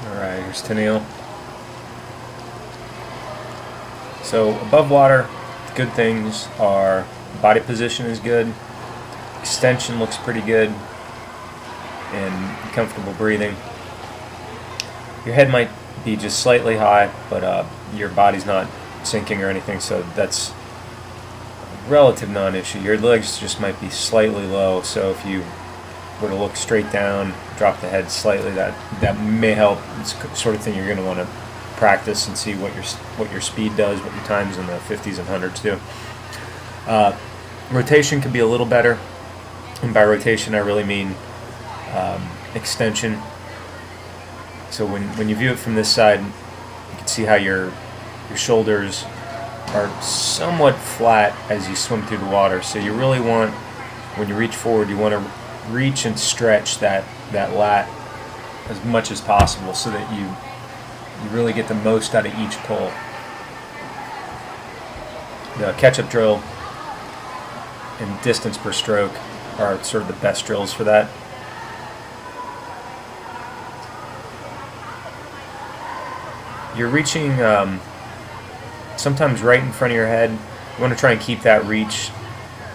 Alright, here's Tennile. So above water, good things are body position is good, extension looks pretty good, and comfortable breathing. Your head might be just slightly high, but your body's not sinking or anything, so that's a relative non-issue. Your legs just might be slightly low, so if you were to look straight down, drop the head slightly, that may help. It's the sort of thing you're going to want to practice and see what your speed does, what your times in the 50s and 100s do. Rotation could be a little better, and by rotation I really mean extension. So when you view it from this side, you can see how your shoulders are somewhat flat as you swim through the water. So you really want, when you reach forward, you want to reach and stretch that lat as much as possible so that you really get the most out of each pull. The catch-up drill and distance per stroke are sort of the best drills for that. You're reaching sometimes right in front of your head. You want to try and keep that reach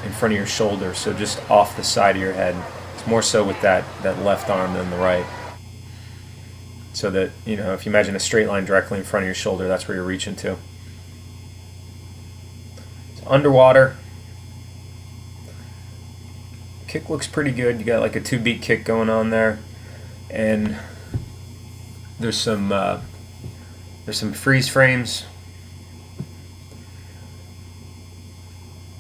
in front of your shoulder, so just off the side of your head. It's more so with that left arm than the right. So that, if you imagine a straight line directly in front of your shoulder, that's where you're reaching to. So underwater, kick looks pretty good. You got like a 2-beat kick going on there, and there's some freeze frames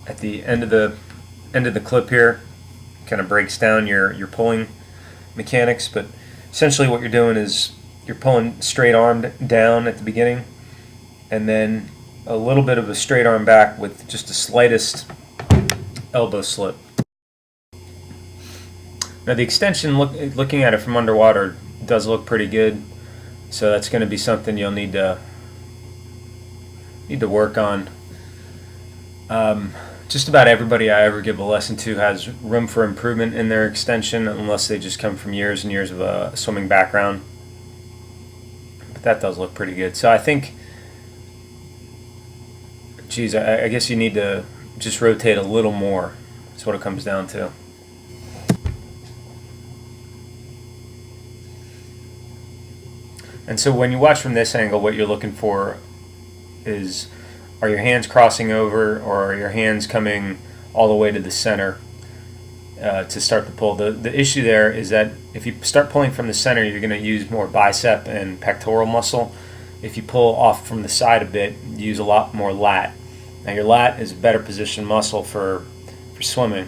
at the end of the clip here. Kind of breaks down your pulling mechanics, but essentially what you're doing is you're pulling straight arm down at the beginning, and then a little bit of a straight arm back with just the slightest elbow slip. Now the extension, looking at it from underwater, does look pretty good, so that's going to be something you'll need to work on. Just about everybody I ever give a lesson to has room for improvement in their extension, unless they just come from years and years of a swimming background. But that does look pretty good. So I think, geez, I guess you need to just rotate a little more. That's what it comes down to. And so when you watch from this angle, what you're looking for is, are your hands crossing over, or are your hands coming all the way to the center to start the pull? The issue there is that if you start pulling from the center, you're going to use more bicep and pectoral muscle. If you pull off from the side a bit, you use a lot more lat. Now your lat is a better positioned muscle for swimming,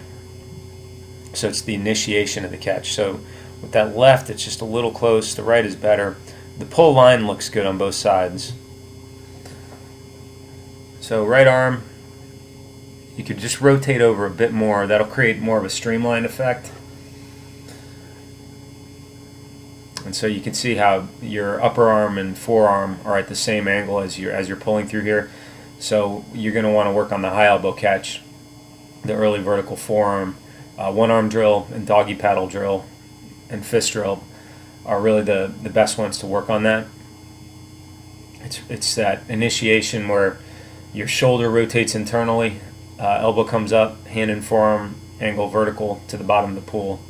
so it's the initiation of the catch. So with that left, it's just a little close. The right is better. The pull line looks good on both sides. So right arm, you could just rotate over a bit more. That'll create more of a streamlined effect. And so you can see how your upper arm and forearm are at the same angle as you're pulling through here. So you're going to want to work on the high elbow catch, the early vertical forearm, one arm drill and doggy paddle drill and fist drill are really the best ones to work on that. It's that initiation where your shoulder rotates internally, elbow comes up, hand and forearm angle vertical to the bottom of the pool.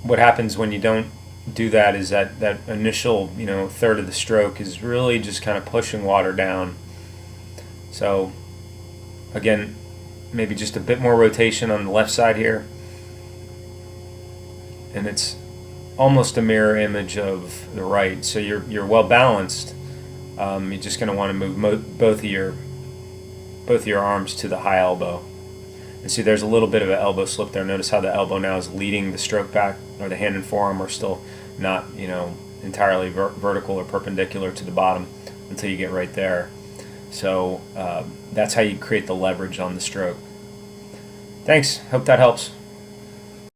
What happens when you don't do that is that initial third of the stroke is really just kind of pushing water down. So again, maybe just a bit more rotation on the left side here, and it's almost a mirror image of the right. So you're well balanced. You're just going to want to move both of your arms to the high elbow. And see, there's a little bit of an elbow slip there. Notice how the elbow now is leading the stroke back, or the hand and forearm are still not entirely vertical or perpendicular to the bottom until you get right there. So that's how you create the leverage on the stroke. Thanks. Hope that helps.